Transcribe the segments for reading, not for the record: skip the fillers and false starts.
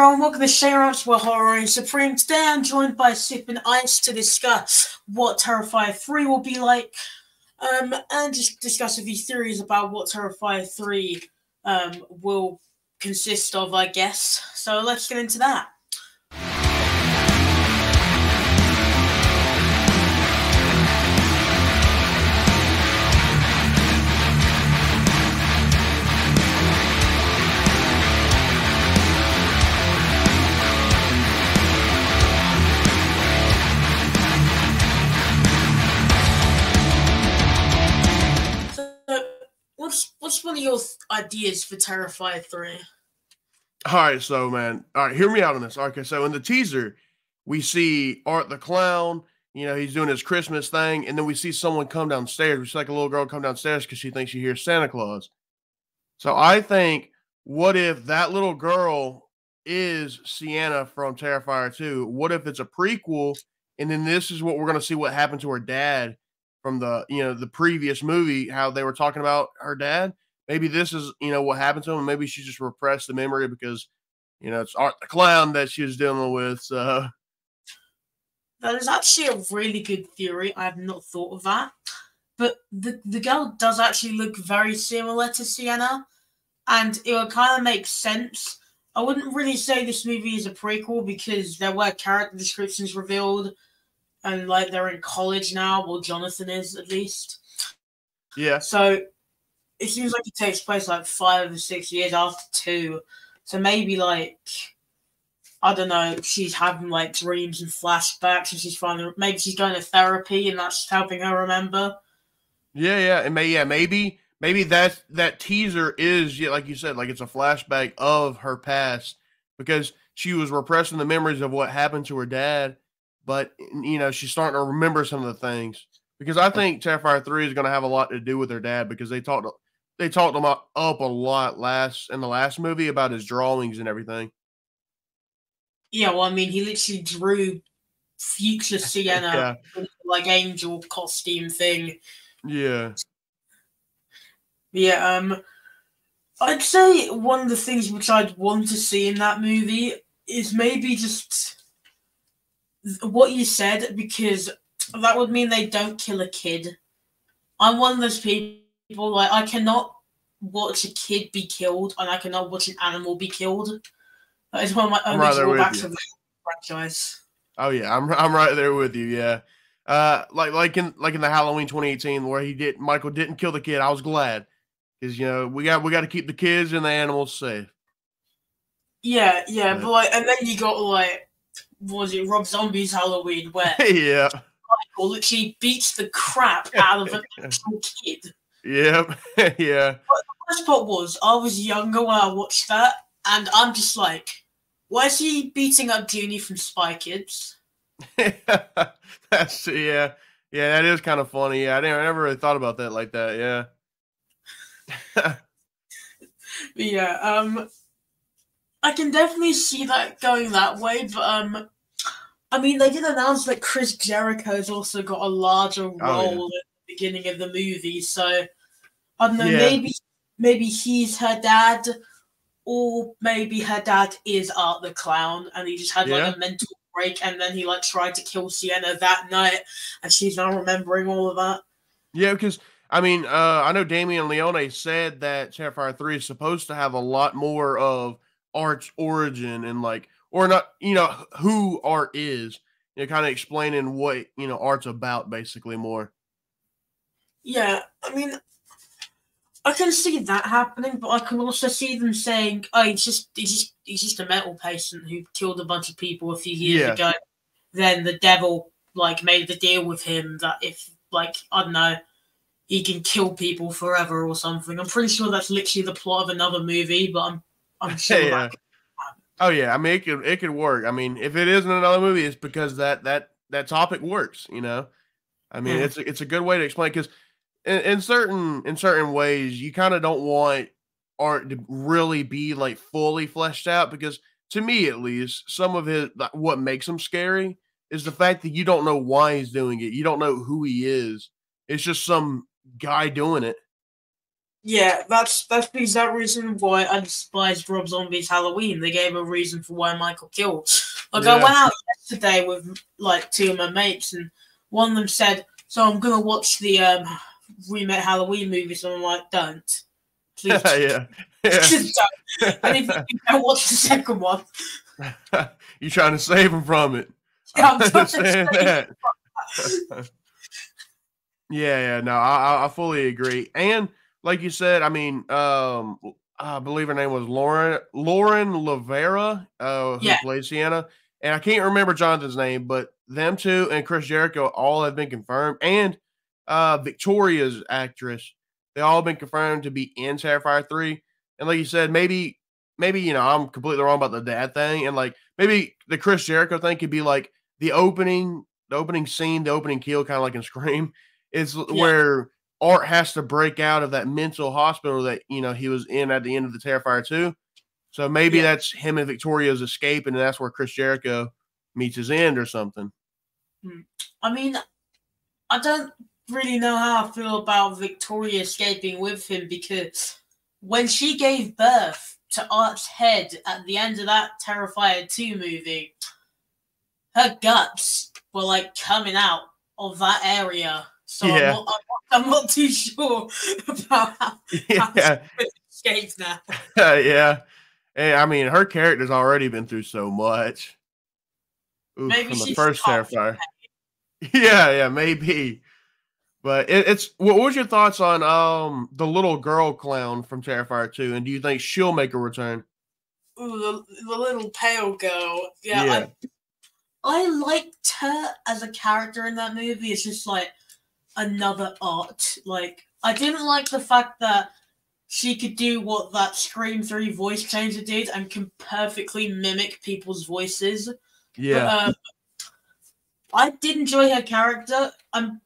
everyone, welcome to Shearants, where horror is supreme. Today I'm joined by Sip and Ice to discuss what Terrifier 3 will be like, and just discuss a few theories about what Terrifier 3 will consist of, I guess. So let's get into that. What's one of your ideas for Terrifier 3? All right, so man, all right, hear me out on this. Okay, so in the teaser, we see Art the Clown. You know, he's doing his Christmas thing, and then we see someone come downstairs. We see like a little girl come downstairs because she thinks she hears Santa Claus. So I think, what if that little girl is Sienna from Terrifier 2? What if it's a prequel, and then this is what we're gonna see what happened to her dad from the previous movie, how they were talking about her dad. Maybe this is, what happened to him. Maybe she just repressed the memory because, it's Art the Clown that she was dealing with. So that is actually a really good theory. I have not thought of that. But the girl does actually look very similar to Sienna, and it would kind of make sense. I wouldn't really say this movie is a prequel because there were character descriptions revealed, and like they're in college now. Well, Jonathan is at least. Yeah. So it seems like it takes place like 5 or 6 years after 2. So maybe like, I don't know, she's having like dreams and flashbacks, and maybe she's going to therapy and that's helping her remember. Yeah, and maybe that teaser is, like you said, like it's a flashback of her past because she was repressing the memories of what happened to her dad, but she's starting to remember some of the things. Because I think Terrifier 3 is going to have a lot to do with her dad because they talked him up a lot in the last movie about his drawings and everything. Yeah, well, I mean, he literally drew future Sienna in, like angel costume thing. Yeah. Yeah, I'd say one of the things which I'd want to see in that movie is maybe just what you said, because that would mean they don't kill a kid. I'm one of those people, like, I cannot watch a kid be killed, and I cannot watch an animal be killed. That is one of my only drawbacks of the franchise. Oh yeah, I'm right there with you. Yeah, like in the Halloween 2018 where Michael didn't kill the kid. I was glad because we got to keep the kids and the animals safe. Yeah, but like, and then you got like, what was it, Rob Zombie's Halloween, where yeah, Michael literally beats the crap out of an actual kid. Yep, yeah. But the worst part was, I was younger when I watched that, and I'm just like, why is he beating up Junie from Spy Kids? That's that is kind of funny. Yeah, I never really thought about that like that. Yeah. Yeah, I can definitely see that going that way, but I mean, they did announce that Chris Jericho's also got a larger role at the beginning of the movie, so I don't know, maybe he's her dad, or maybe her dad is Art the Clown, and he just had like a mental break, and then he like tried to kill Sienna that night, and she's now remembering all of that. Yeah, because I mean, I know Damien Leone said that Terrifier 3 is supposed to have a lot more of Art's origin and like, or not, who Art is, kind of explaining what, Art's about basically more. Yeah, I mean, I can see that happening, but I can also see them saying, "Oh, he's just a mental patient who killed a bunch of people a few years ago." Then the devil like made the deal with him that if, like, I don't know, he can kill people forever or something. I'm pretty sure that's literally the plot of another movie, but I'm sure that. Oh yeah, I mean it could work. I mean, if it isn't another movie, it's because that topic works. I mean, it's a good way to explain because in certain ways you kind of don't want Art to really be like fully fleshed out because to me at least some of what makes him scary is the fact that you don't know why he's doing it. You don't know who he is. It's just some guy doing it. Yeah, that's the exact reason why I despise Rob Zombie's Halloween. They gave a reason for why Michael killed. Like, I went out yesterday with like two of my mates, and one of them said, "So I'm gonna watch the remake Halloween movie." So I'm like, "Don't, please, Yeah. just don't." And if you don't watch the second one, You're trying to save him from it. yeah, I I'm trying to understand say, that. Yeah, no, I fully agree. And like you said, I mean, I believe her name was Lauren Lavera, who yeah, plays Sienna. And I can't remember Jonathan's name, but them two and Chris Jericho all have been confirmed. And Victoria's actress, they all been confirmed to be in Terrifier 3. And like you said, maybe I'm completely wrong about the dad thing. And like maybe the Chris Jericho thing could be like the opening scene, the opening kill, kind of like in Scream is yeah, where Art has to break out of that mental hospital that he was in at the end of the Terrifier 2. So maybe yeah. that's him and Victoria's escape, and that's where Chris Jericho meets his end or something. I mean, I don't really know how I feel about Victoria escaping with him, because when she gave birth to Art's head at the end of that Terrifier 2 movie, her guts were like coming out of that area. So Yeah, I'm not too sure about how she yeah, escaped now. yeah. And I mean, her character's already been through so much. Oof, Maybe from the she just first can't. Terrifier. Yeah, maybe. But it's what was your thoughts on the little girl clown from Terrifier 2, and do you think she'll make a return? Ooh, the little pale girl. Yeah, Yeah. I liked her as a character in that movie. It's just like another Art. Like, I didn't like the fact that she could do what that Scream 3 voice changer did and can perfectly mimic people's voices. But Yeah. I did enjoy her character. I'm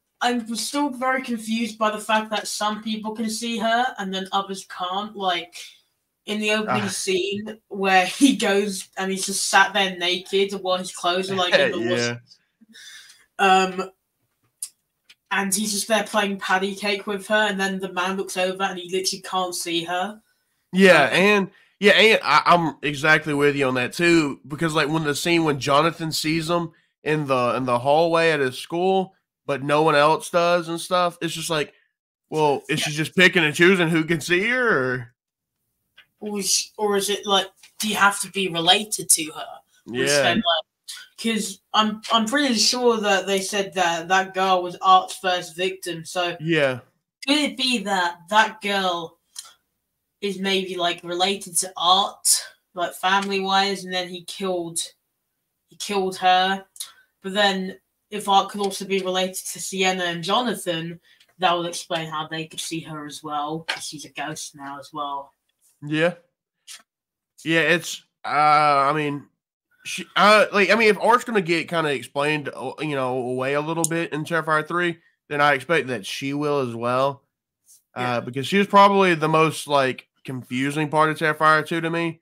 still very confused by the fact that some people can see her and then others can't. Like in the opening scene where he goes and he's just sat there naked while his clothes are like in the wash. Yeah. And he's just there playing patty cake with her, and then the man looks over and he literally can't see her. Yeah, and I'm exactly with you on that too, because like when Jonathan sees him in the hallway at his school, but no one else does and stuff, it's just like, well, is she just picking and choosing who can see her, or is it like, do you have to be related to her? Which then, like, because I'm pretty sure that they said that that girl was Art's first victim. So yeah, could it be that that girl is maybe like related to Art, like family wise, and then he killed her? But then if Art could also be related to Sienna and Jonathan, that would explain how they could see her as well, because she's a ghost now as well. yeah, yeah. It's I mean, if Art's gonna get kind of explained, away a little bit in Terrifier 3, then I expect that she will as well. Because she was probably the most like confusing part of Terrifier 2 to me.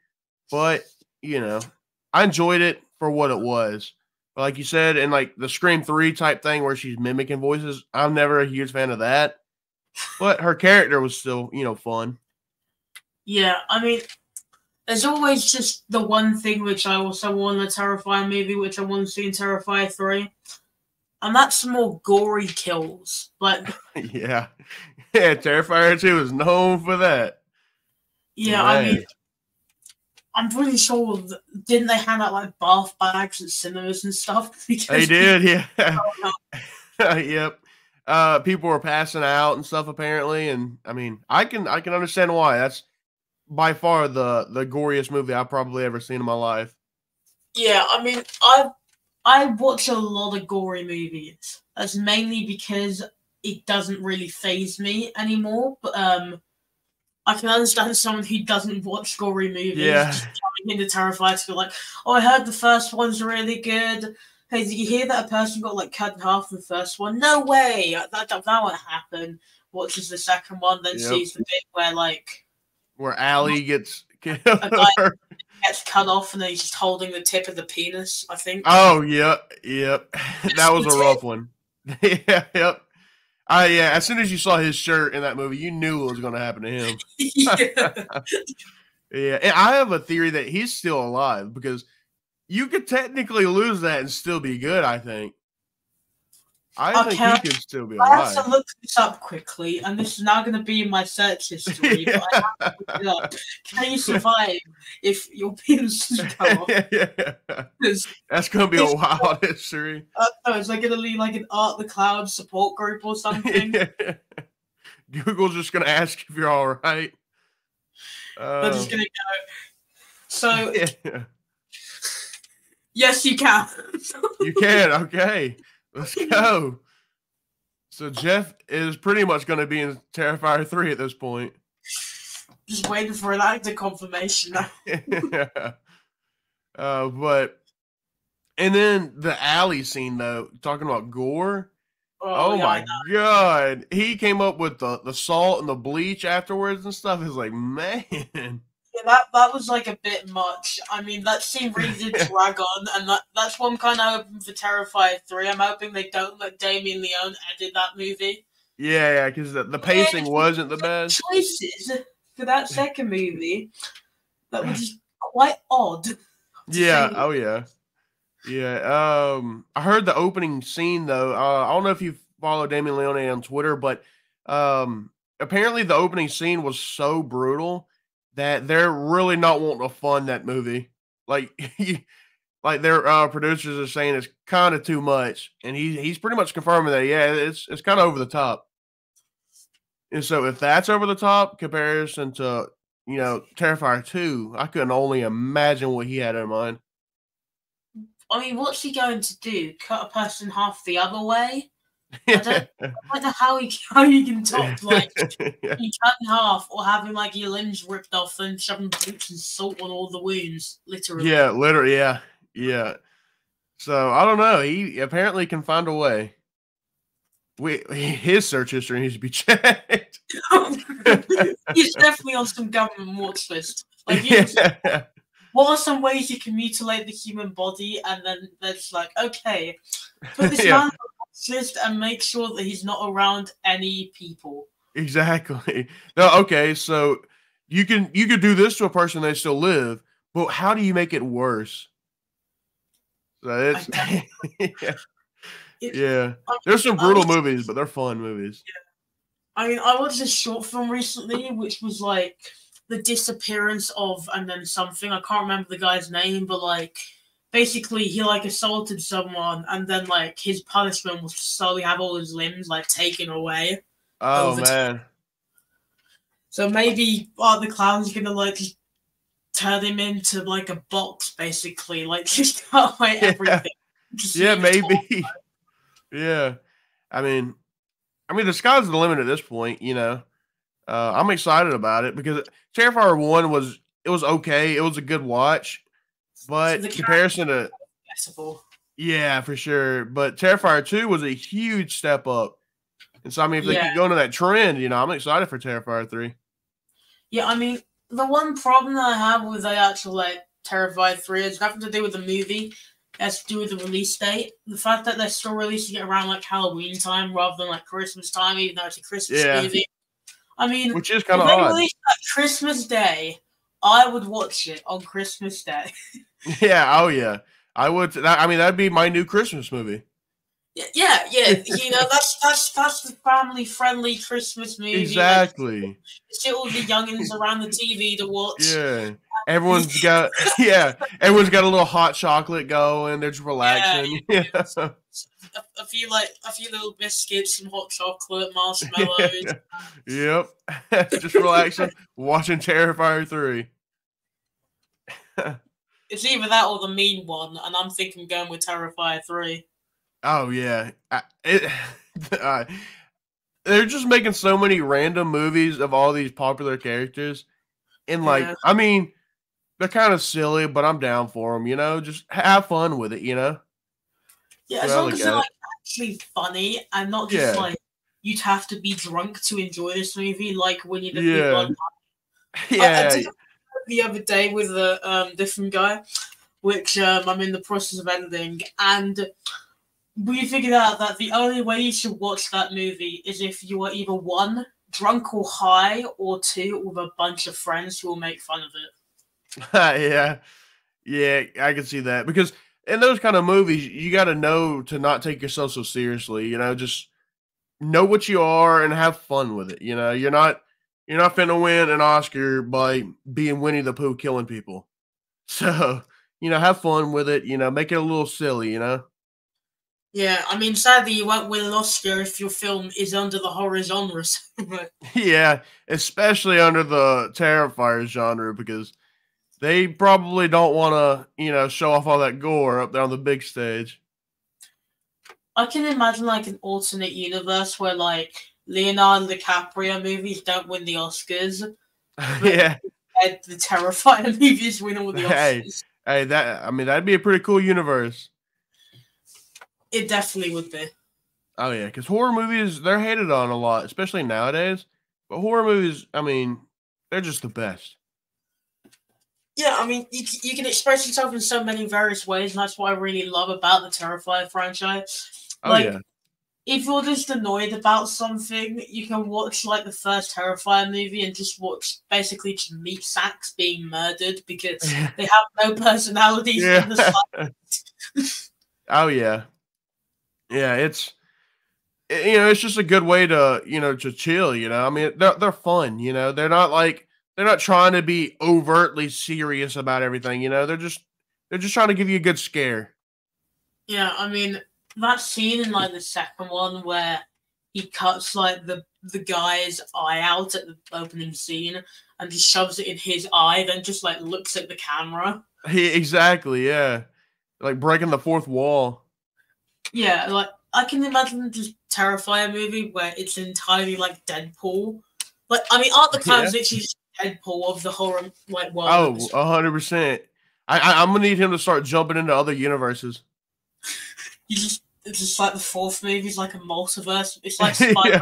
But, I enjoyed it for what it was. But like you said, in like the Scream 3 type thing where she's mimicking voices, I'm never a huge fan of that. But her character was still, fun. Yeah, I mean, there's always just the one thing which I also want in a Terrifier movie, which I want to see in Terrifier 3. And that's more gory kills. Like, Yeah. Yeah, Terrifier 2 is known for that. yeah, Man. I mean, I'm pretty sure, didn't they hand out like bath bags at cinemas and stuff? They did, yeah. Yep. People were passing out and stuff apparently, and I mean, I can understand why. That's by far the goriest movie I've probably ever seen in my life. Yeah, I mean, I watch a lot of gory movies. That's mainly because it doesn't really faze me anymore. But I can understand someone who doesn't watch gory movies just coming into Terrified to be like, "Oh, I heard the first one's really good. Hey, did you hear that a person got like cut in half in the first one? No way, that won't happen." Watches the second one, then sees the bit where Allie gets a guy gets cut off and then he's just holding the tip of the penis, I think. Oh, yep. That was a rough one. Yeah, yep. Yeah, as soon as you saw his shirt in that movie, you knew what was going to happen to him. Yeah. Yeah, and I have a theory that he's still alive because you could technically lose that and still be good, I think. I think he could still be I have alive. to look this up quickly, and this is now going to be in my search history, but I have to look it up. Can you survive if your penis doesn't go off? That's going to be a wild history. No, it's like going to be like an Art the Cloud support group or something. Google's just going to ask if you're all right. They're just going to go. So, yes, you can. You can. Okay. Let's go. So Jeff is pretty much going to be in Terrifier 3 at this point. Just waiting for an actor confirmation now. And then the alley scene, though, talking about gore. Oh yeah, my God. He came up with the salt and the bleach afterwards and stuff. It's like, man. Yeah, that was like a bit much. I mean, that scene really did drag on, and that's what I'm kind of hoping for Terrifier 3. I'm hoping they don't let Damien Leone edit that movie. Yeah, because the pacing wasn't the best. Choices for that second movie that were just quite odd. Yeah, oh yeah. Yeah, I heard the opening scene, though. I don't know if you follow Damien Leone on Twitter, but apparently the opening scene was so brutal that they're really not wanting to fund that movie. Like, like their producers are saying it's kind of too much, and he's pretty much confirming that. Yeah, it's kind of over the top. And so if that's over the top comparison to Terrifier 2, I couldn't only imagine what he had in mind. I mean, what's he going to do? Cut a person half the other way? I don't know how you can top like you cut in half or having like your limbs ripped off and shoving bleach and salt on all the wounds, literally. Yeah, literally, yeah. So I don't know. He apparently can find a way. His search history needs to be checked. He's definitely on some government watch list. Like, what are some ways you can mutilate the human body? And then there's like, okay, put this man on the watch list and make sure that he's not around any people. Exactly. No, okay, so you could do this to a person they still live, but how do you make it worse? So it's yeah. There's some brutal movies, but they're fun movies. Yeah. I mean, I watched a short film recently, which was like the disappearance of and then something. I can't remember the guy's name, but like basically he like assaulted someone and then like his punishment was to slowly have all his limbs like taken away. Oh man. So maybe the clown's gonna like turn him into like a box, basically, like just cut away everything. Yeah, maybe. Yeah. I mean, the sky's the limit at this point, I'm excited about it because Terrifier 1 was okay. It was a good watch, but so comparison to accessible. Yeah, for sure. But Terrifier 2 was a huge step up. And so I mean if they keep going to that trend, I'm excited for Terrifier 3. Yeah, I mean, the one problem that I have with the actual like Terrifier 3 has nothing to do with the movie. It has to do with the release date. The fact that they're still releasing it around like Halloween time rather than like Christmas time, even though it's a Christmas movie. I mean, which is kind of odd. Released at Christmas Day, I would watch it on Christmas Day. Yeah, oh yeah, I would. I mean, that'd be my new Christmas movie. Yeah. That's the family-friendly Christmas movie. Exactly. Like, sit all the youngins around the TV to watch. Yeah. Everyone's got a little hot chocolate going. They're just relaxing. Yeah. A few little biscuits, some hot chocolate, marshmallows. Yep. Just relaxing, watching Terrifier 3. It's either that or the mean one, and I'm thinking going with Terrifier 3. Oh yeah. They're just making so many random movies of all these popular characters. And I mean, they're kind of silly, but I'm down for them, just have fun with it, Yeah, as long as they're like actually funny and not just like you'd have to be drunk to enjoy this movie, like when you did Blood. I did the other day with a different guy, which I'm in the process of editing, and we figured out that the only way you should watch that movie is if you are either one, drunk or high, or two, with a bunch of friends who will make fun of it. Yeah. Yeah, I can see that because in those kind of movies, you got to know to not take yourself so seriously. Just know what you are and have fun with it. You're not finna win an Oscar by being Winnie the Pooh killing people. So have fun with it. Make it a little silly. Yeah, I mean, sadly, you won't win an Oscar if your film is under the horror genre. Yeah, especially under the Terrifier genre because they probably don't want to show off all that gore up there on the big stage. I can imagine like an alternate universe where like Leonardo DiCaprio movies don't win the Oscars, but Yeah. the Terrifier movies win all the Oscars. Hey, that'd be a pretty cool universe. It definitely would be. Oh yeah, because horror movies they're hated on a lot, especially nowadays. But horror movies, I mean, they're just the best. Yeah, I mean, you can express yourself in so many various ways, and that's what I really love about the Terrifier franchise. Oh Like, yeah, if you're just annoyed about something, you can watch like the first Terrifier movie and just watch basically just meat sacks being murdered because they have no personalities in the slightest. Oh yeah, yeah. It's just a good way to to chill. I mean, they're fun. They're not trying to be overtly serious about everything. They're just trying to give you a good scare. Yeah, I mean that scene in like the second one where he cuts like the guy's eye out at the opening scene and just shoves it in his eye, then just like looks at the camera. Exactly. Yeah, like breaking the fourth wall. Yeah, like I can imagine just Terrifier movie where it's entirely like Deadpool. Like I mean, Art the Clown's literally just Deadpool of the horror like world. Oh, 100%. I'm gonna need him to start jumping into other universes. It's just like the fourth movie is like a multiverse. It's like Spider-Man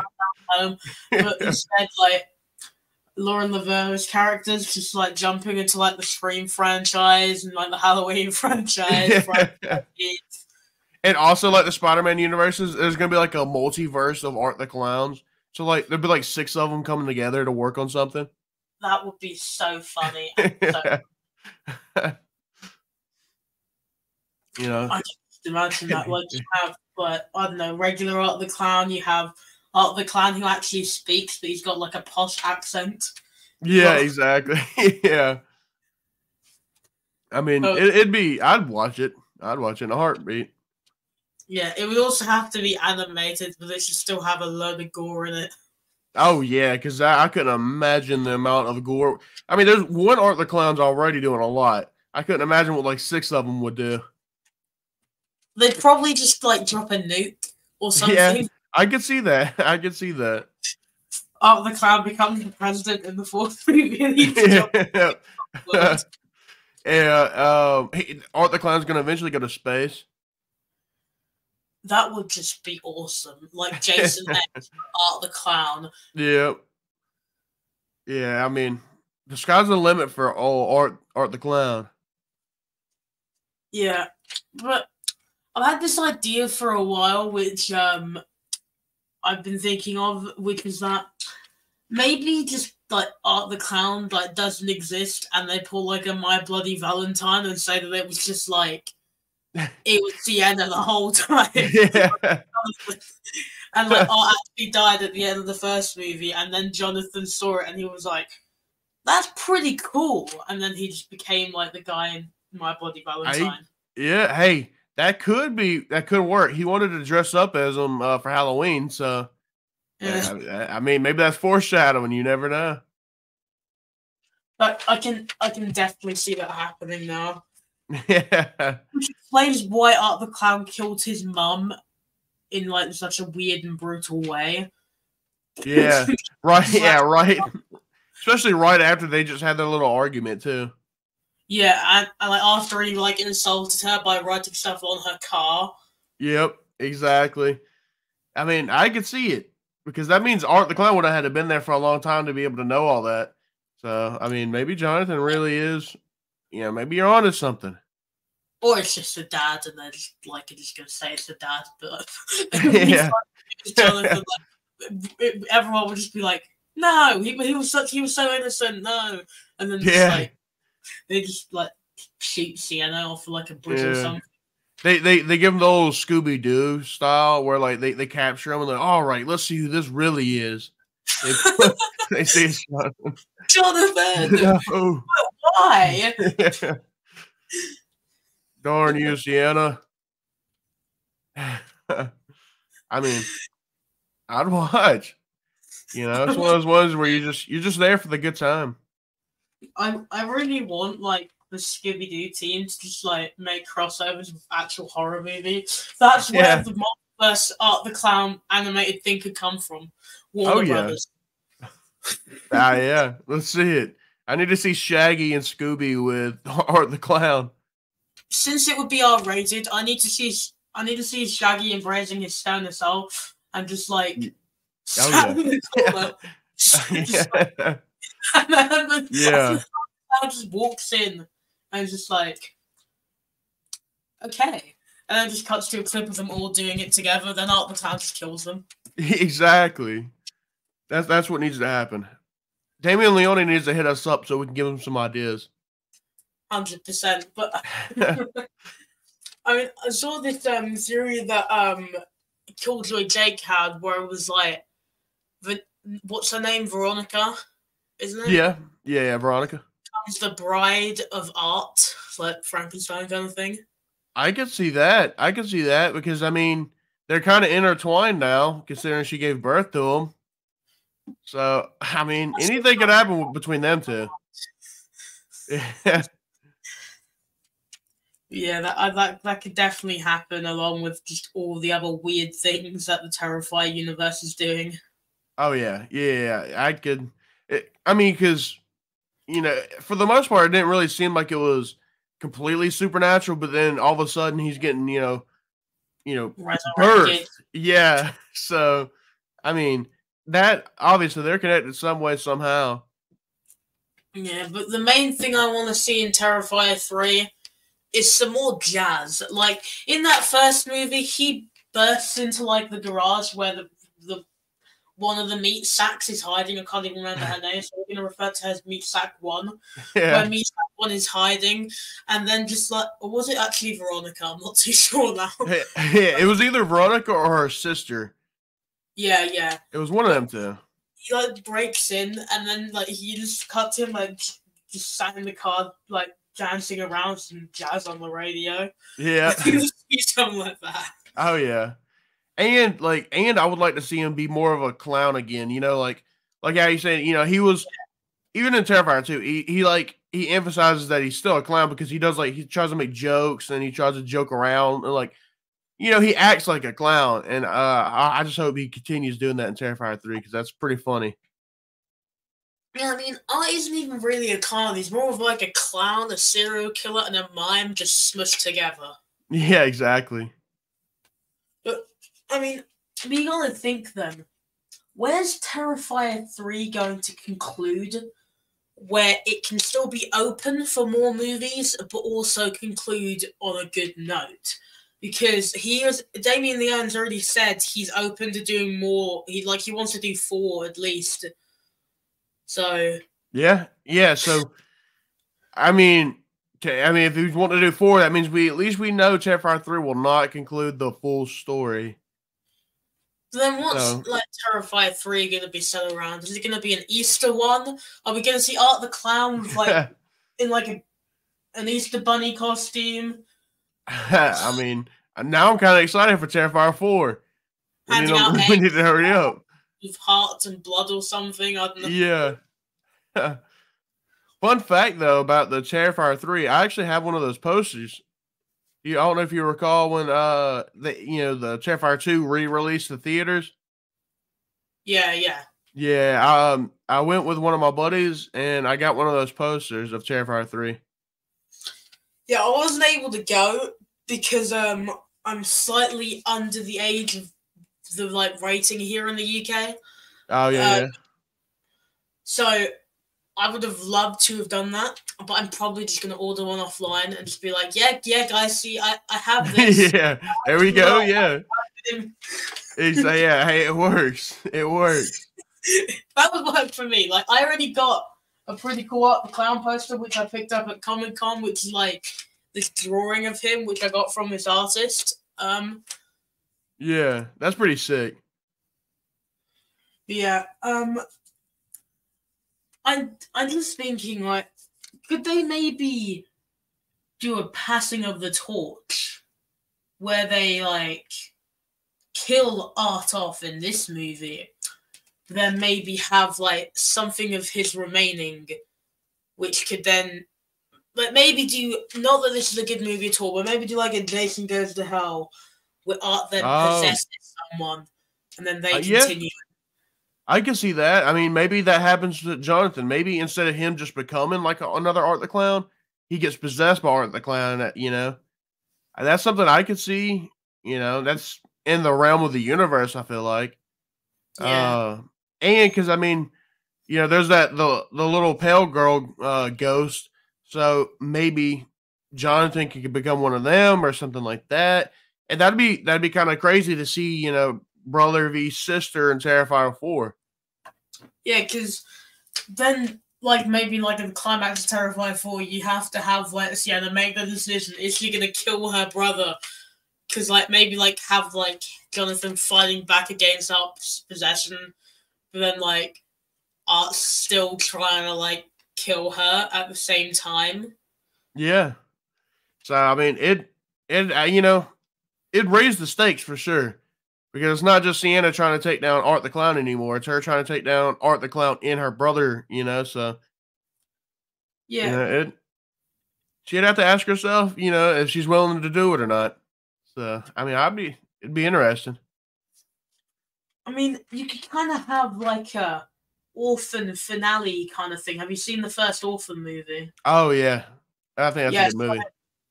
Home, but instead like Lauren Laverne characters just like jumping into like the Scream franchise and like the Halloween franchise. And also, like the Spider-Man universes, there's gonna be like a multiverse of Art the Clowns. So like there'll be like 6 of them coming together to work on something. That would be so funny. I just imagine that. Like you have, but I don't know, regular Art the Clown. You have Art the Clown who actually speaks, but he's got like a posh accent. Yeah, exactly. Yeah. I mean, it'd be. I'd watch it. I'd watch it in a heartbeat. Yeah, it would also have to be animated, but it should still have a load of gore in it. Oh yeah, because I couldn't imagine the amount of gore. I mean, there's one Art the Clown's already doing a lot. I couldn't imagine what like 6 of them would do. They'd probably just like drop a nuke or something. Yeah, I could see that. I could see that. Art the Clown becomes the president in the fourth movie. Art the Clown's gonna eventually go to space. That would just be awesome. Like Jason X, Art the Clown. Yeah. Yeah, I mean, the sky's the limit for all Art the Clown. Yeah, but I've had this idea for a while, which I've been thinking of, which is that maybe just like Art the Clown like doesn't exist, and they pull like a My Bloody Valentine and say that it was just like it was Sienna the whole time. Yeah. And like Art actually died at the end of the first movie, and then Jonathan saw it and he was like, "That's pretty cool." And then he just became like the guy in My Bloody Valentine. Hey, that could work. He wanted to dress up as him for Halloween, so yeah. I mean, maybe that's foreshadowing. You never know. But I can definitely see that happening now. Yeah. Which explains why Art the Clown killed his mum in like such a weird and brutal way. Yeah. Right. Yeah. Right. Especially right after they just had their little argument too. Yeah, and like after he like insulted her by writing stuff on her car. Yep. Exactly. I mean, I could see it because that means Art the Clown would have had to been there for a long time to be able to know all that. So I mean, maybe Jonathan really is. Maybe you're onto something. Or it's just the dad, and they're just gonna say it's the dad, but Yeah. Jonathan, everyone would just be like, "No, he was so innocent, no," and then just Yeah. like they just like shoot Sienna off like a bridge or Yeah. something. They give him the old Scooby Doo style where like they capture him and they're like, all right, let's see who this really is. They say it's Jonathan. No. Why? Darn you, Sienna. I mean, I'd watch. You know, it's one of those ones where you're just there for the good time. I really want like the Scooby Doo team to just like make crossovers with actual horror movies. That's where the multiverse Art the Clown animated thing could come from. Warner Brothers. Yeah. Let's see it. I need to see Shaggy and Scooby with Art the Clown. Since it would be R-rated, I need to see Shaggy embracing his stoner soul and just like and then just walks in and just like, okay, and then just cuts to a clip of them all doing it together. Then Art the Clown just kills them. Exactly. That's what needs to happen. Damian Leone needs to hit us up so we can give him some ideas. 100%. But I mean, I saw this theory that Killjoy Jake had, where it was like, what's her name, Veronica, isn't it? Yeah, Veronica. Becomes the bride of Art, like Frankenstein kind of thing. I could see that. Because I mean, they're kind of intertwined now, considering she gave birth to him. So I mean, anything could happen between them two. Yeah, that could definitely happen, along with just all the other weird things that the Terrifier universe is doing. Oh yeah. I could. I mean, because for the most part, it didn't really seem like it was completely supernatural. But then all of a sudden, he's getting birth. Yeah. So, I mean, that obviously they're connected some way somehow. Yeah, but the main thing I want to see in Terrifier 3 is some more jazz. Like in that first movie, he bursts into like the garage where the one of the meat sacks is hiding. I can't even remember her name, so we're gonna refer to her as Meat Sack 1. Where Meat Sack 1 is hiding, and then just like, or was it actually Veronica? I'm not too sure now. Yeah, it was either Veronica or her sister. Yeah. It was one of them two. He like breaks in, and then like he just cuts him like just sat in the car like dancing around some jazz on the radio. Yeah. Something like that. Oh yeah. And I would like to see him be more of a clown again, like how you said, he was even in Terrifier 2, he emphasizes that he's still a clown because he tries to make jokes and he tries to joke around and he acts like a clown, and I just hope he continues doing that in Terrifier 3 because that's pretty funny. Yeah, I mean, Art isn't even really a clown. He's more of like a clown, a serial killer, and a mime just smushed together. Yeah, exactly. But, I mean, we gotta think then. Where's Terrifier 3 going to conclude where it can still be open for more movies, but also conclude on a good note? Because Damien Leone's already said he's open to doing more. He wants to do 4 at least. So yeah. So I mean, if you want to do 4, that means we know Terrifier 3 will not conclude the full story. Then what's Terrifier 3 going to be set around? Is it going to be an Easter one? Are we going to see Art the Clown in an Easter bunny costume? I mean, now I'm kind of excited for Terrifier 4. We need to hurry up. With hearts and blood or something. I don't know. Yeah. Fun fact though about the Terrifier 3, I actually have one of those posters. I don't know if you recall when the Terrifier 2 re-released the theaters. Yeah. Yeah, I went with one of my buddies and I got one of those posters of Terrifier 3. Yeah, I wasn't able to go because I'm slightly under the age of the rating here in the UK. Oh yeah. So I would have loved to have done that, but I'm probably just going to order one offline and just be like, yeah, guys, see, I have this. Yeah, there we go. Yeah. Yeah, hey, it works. It works. That would work for me. Like, I already got a pretty cool Art the Clown poster, which I picked up at Comic-Con, which is like this drawing of him, which I got from this artist. Yeah, that's pretty sick. Yeah. I'm just thinking, like, could they maybe do a passing of the torch where they like kill Art off in this movie, then maybe have like something of his remaining, which could then like maybe do, not that this is a good movie at all, but maybe do like a Jason Goes to Hell where Art then possesses someone and then they continue. I can see that. I mean, maybe that happens to Jonathan. Maybe instead of him just becoming like another Art the Clown, he gets possessed by Art the Clown. You know, that's something I could see. You know, that's in the realm of the universe. I feel like, and because I mean, you know, there's that the little pale girl ghost. So maybe Jonathan could become one of them or something like that, and that'd be kind of crazy to see. You know, brother v sister in Terrifier 4. Yeah, because then, like, maybe, like, in the climax of Terrifier 4, you have to have, like, Sienna make the decision, is she gonna kill her brother? Because, like, maybe, like, have, like, Jonathan fighting back against Art's possession, but then, like, Art's still trying to, like, kill her at the same time. Yeah. So, I mean, it you know, it raised the stakes for sure. Because it's not just Sienna trying to take down Art the Clown anymore. It's her trying to take down Art the Clown and her brother, you know, so. Yeah. You know, she'd have to ask herself, you know, if she's willing to do it or not. So, I mean, it'd be interesting. I mean, you could kind of have like a orphan finale kind of thing. Have you seen the first Orphan movie? Oh, yeah. I think that's a good movie.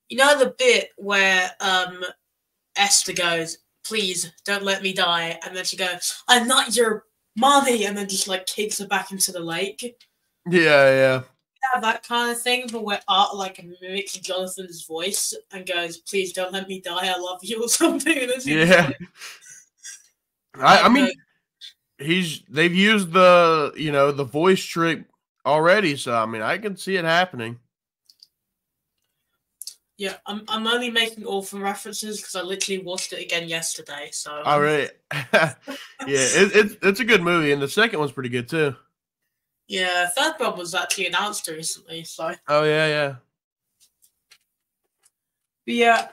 You know the bit where Esther goes, please don't let me die, and then she goes, I'm not your mommy, and then just like kicks her back into the lake. Yeah. Have that kind of thing, but where Art like mimics Jonathan's voice and goes, please don't let me die, I love you, or something. And yeah. I mean, they've used the, you know, the voice trick already, so I mean, I can see it happening. Yeah, I'm only making Orphan references because I literally watched it again yesterday. So. All right. Yeah, it's a good movie, and the second one's pretty good too. Yeah, third one was actually announced recently. So. Oh yeah. But yeah,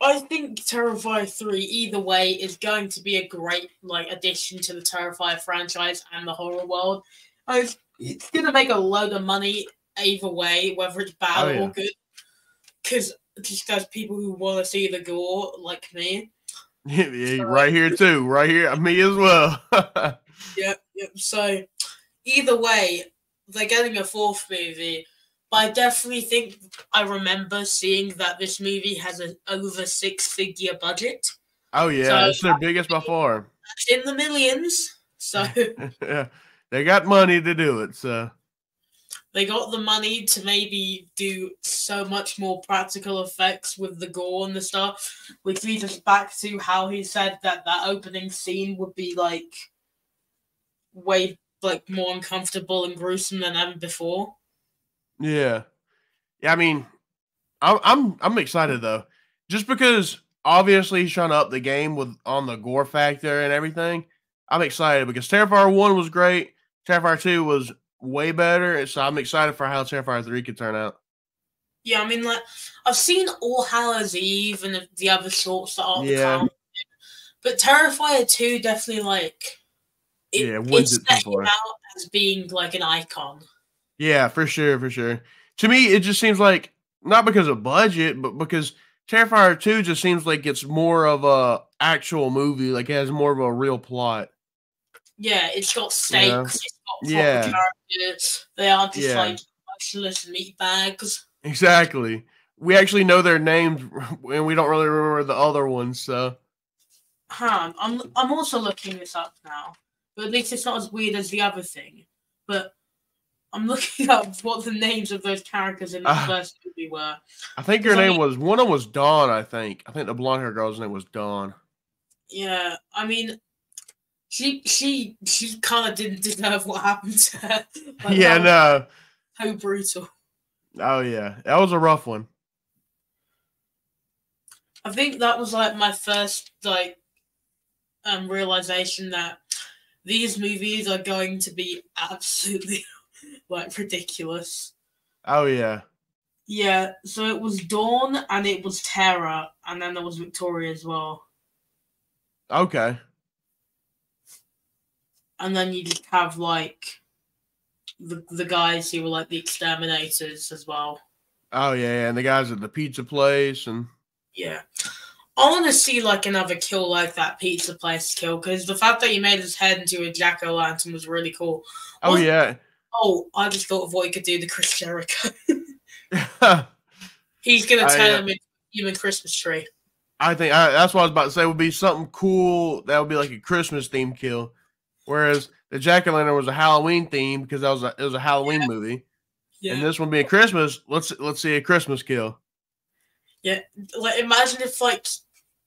I think Terrifier 3 either way is going to be a great like addition to the Terrifier franchise and the horror world. It's gonna make a load of money either way, whether it's bad or good. Because just there's people who want to see the gore, like me. Yeah, so, right here too. Right here, me as well. Yep. So either way, they're getting a fourth movie. But I definitely think I remember seeing that this movie has an over 6-figure budget. Oh yeah, so it's their biggest by far. It's in the millions. So yeah, they got money to do it. So. They got the money to maybe do so much more practical effects with the gore and the stuff, which leads us back to how he said that opening scene would be like way like more uncomfortable and gruesome than ever before. Yeah. I mean, I'm excited though, just because obviously he's trying to up the game on the gore factor and everything. I'm excited because Terrifier 1 was great. Terrifier 2 was way better, so I'm excited for how Terrifier 3 could turn out. Yeah, I mean, like, I've seen All Hallows Eve and the other shorts that are the clown, but Terrifier 2 definitely, like, it's set him out as being, like, an icon. Yeah, for sure. To me, it just seems like, not because of budget, but because Terrifier 2 just seems like it's more of a actual movie, like it has more of a real plot. Yeah, it's got stakes, it's got proper characters. They aren't just like emotionless meat bags. Exactly. We actually know their names, and we don't really remember the other ones. So, I'm also looking this up now, but at least it's not as weird as the other thing. But I'm looking up what the names of those characters in that first movie were. I think her name was, one of them was Dawn, I think. I think the blonde hair girl's name was Dawn. Yeah, I mean, she kind of didn't deserve what happened to her. Like, yeah, no. So brutal. Oh, yeah. That was a rough one. I think that was, like, my first, like, realization that these movies are going to be absolutely, like, ridiculous. Oh, yeah. Yeah, so it was Dawn, and it was Terror, and then there was Victoria as well. Okay. And then you just have, like, the guys who were, like, the exterminators as well. Oh, yeah, and the guys at the pizza place, and... Yeah. I want to see, like, another kill like that pizza place kill, because the fact that he made his head into a jack-o'-lantern was really cool. Oh, yeah. Oh, I just thought of what he could do to Chris Jericho. He's going to turn him into a human Christmas tree. I think that's what I was about to say. Would be something cool that would be like a Christmas themed kill, whereas the jack-o'-lantern was a Halloween theme because it was a Halloween movie, and this one being Christmas. Let's see a Christmas kill. Yeah, like imagine if like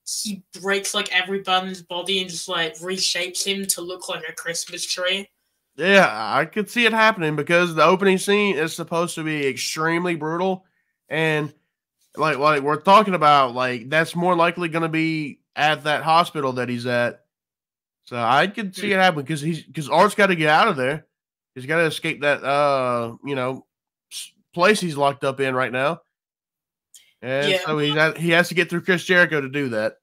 he breaks like every bone in his body and just like reshapes him to look like a Christmas tree. Yeah, I could see it happening because the opening scene is supposed to be extremely brutal, and like we're talking about, like that's more likely going to be at that hospital that he's at. So I could see it happen because Art's got to get out of there. He's got to escape that place he's locked up in right now, and so he has to get through Chris Jericho to do that.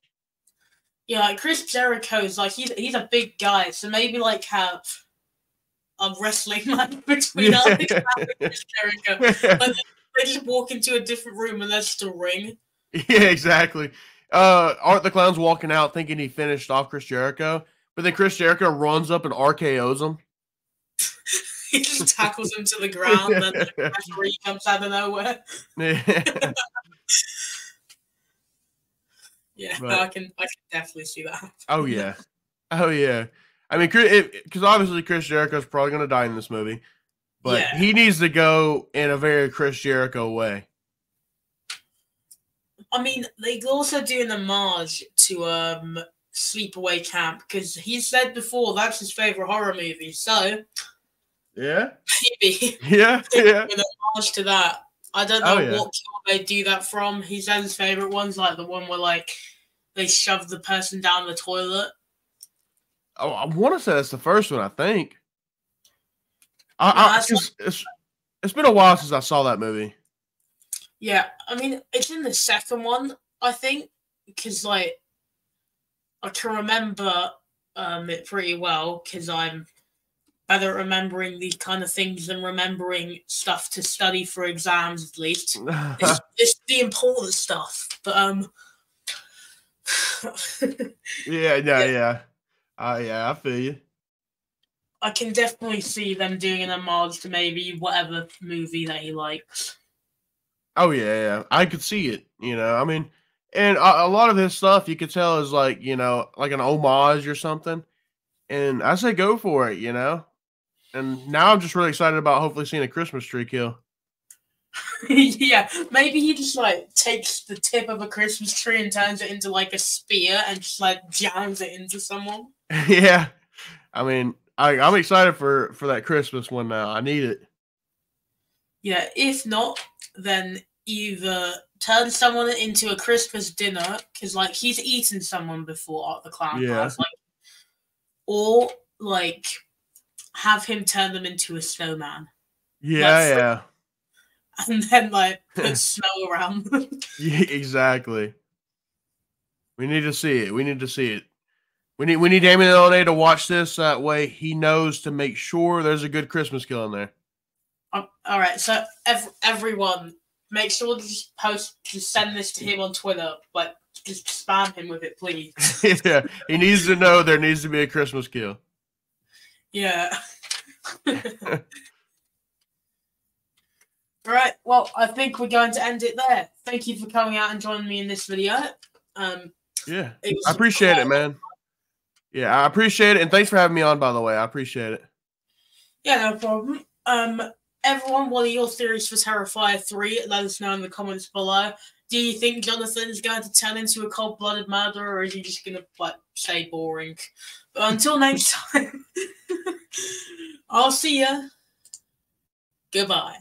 Yeah, like Chris Jericho's like he's a big guy, so maybe like have a wrestling match between Alex and Chris Jericho. Like, they just walk into a different room and there's just a ring. Yeah, exactly. Art the Clown's walking out thinking he finished off Chris Jericho, but then Chris Jericho runs up and RKO's him. He just tackles him to the ground, and then the referee comes out of nowhere. Yeah, I can definitely see that happen. Oh yeah, oh yeah. I mean, because obviously Chris Jericho's probably going to die in this movie, but he needs to go in a very Chris Jericho way. I mean, they also do an homage to Sleepaway Camp because he said before that's his favorite horror movie. So yeah, maybe yeah, an homage to that. I don't know what kill they do that from. He said his favorite one's like the one where like they shove the person down the toilet. Oh, I want to say that's the first one. I think. It's been a while since I saw that movie. Yeah, I mean, it's in the second one, I think, because like I can remember it pretty well because I'm better at remembering these kind of things than remembering stuff to study for exams. At least it's the important stuff. But yeah. I feel you. I can definitely see them doing an homage to maybe whatever movie that he likes. Oh, yeah. I could see it, I mean, and a lot of his stuff you could tell is like, like an homage or something. And I say go for it, And now I'm just really excited about hopefully seeing a Christmas tree kill. Yeah, maybe he just like takes the tip of a Christmas tree and turns it into like a spear and just like jams it into someone. Yeah, I mean, I'm excited for that Christmas one now. I need it. Yeah, if not, then either turn someone into a Christmas dinner because like he's eaten someone before Art the Clown has, like, or like have him turn them into a snowman. Yeah. And then like put snow around them. Yeah, exactly. We need to see it. We need Damien L.A. to watch this. That way he knows to make sure there's a good Christmas kill in there. All right, so everyone, make sure to just send this to him on Twitter. Like, just spam him with it, please. Yeah, he needs to know there needs to be a Christmas kill. Yeah. All right, well, I think we're going to end it there. Thank you for coming out and joining me in this video. Yeah, I appreciate it, man. Yeah, I appreciate it, and thanks for having me on, by the way. I appreciate it. Yeah, no problem. everyone, what are your theories for Terrifier 3? Let us know in the comments below. Do you think Jonathan's going to turn into a cold-blooded murderer, or is he just going to, like, stay boring? But until next time, I'll see ya. Goodbye.